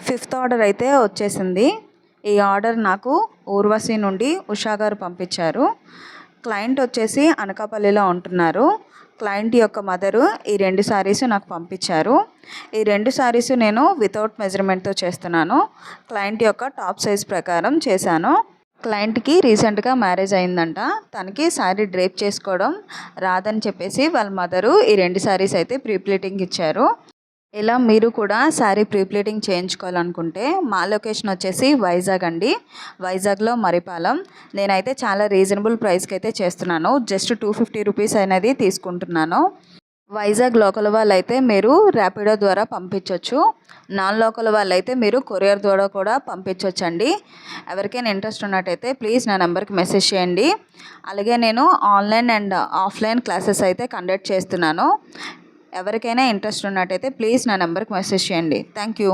Fifth order అయితే వచ్చేసింది. ఈ ఆర్డర్ నాకు ఊర్వశి నుండి ఉషా గారు పంపించారు. క్లయింట్ వచ్చేసి అనకాపల్లిలో ఉంటున్నారు. క్లయింట్ యొక్క మదరు ఈ 2 శారీస్ నాకు పంపించారు. ఈ 2 శారీస్ నేను వితౌట్ మెజర్మెంట్తో చేస్తున్నాను. క్లయింట్ యొక్క టాప్ సైజ్ ప్రకారం చేశాను. క్లయింట్కి రీసెంట్గా మ్యారేజ్ అయిందంట. తనకి శారీ డ్రేప్ చేసుకోవడం రాదని చెప్పేసి వాళ్ళ మదరు ఈ 2 శారీస్ అయితే ప్రీ ప్లీటింగ్ ఇచ్చారు. ఇలా మీరు కూడా శారీ ప్రీ ప్లీటింగ్ చేయించుకోవాలనుకుంటే మా లొకేషన్ వచ్చేసి వైజాగ్ అండి. వైజాగ్లో మరిపాలెం. నేనైతే చాలా రీజనబుల్ ప్రైస్కి అయితే చేస్తున్నాను. జస్ట్ 250 రూపీస్ అనేది తీసుకుంటున్నాను. వైజాగ్ లోకల్ వాళ్ళైతే మీరు ర్యాపిడో ద్వారా పంపించవచ్చు. నాన్ లోకల్ వాళ్ళైతే మీరు కొరియర్ ద్వారా కూడా పంపించవచ్చండి. ఎవరికైనా ఇంట్రెస్ట్ ఉన్నట్టయితే ప్లీజ్ నా నెంబర్కి మెసేజ్ చేయండి. అలాగే నేను ఆన్లైన్ అండ్ ఆఫ్లైన్ క్లాసెస్ అయితే కండక్ట్ చేస్తున్నాను. ఎవరికైనా ఇంట్రెస్ట్ ఉన్నట్టయితే ప్లీజ్ నా నెంబర్కి మెసేజ్ చేయండి. Thank you.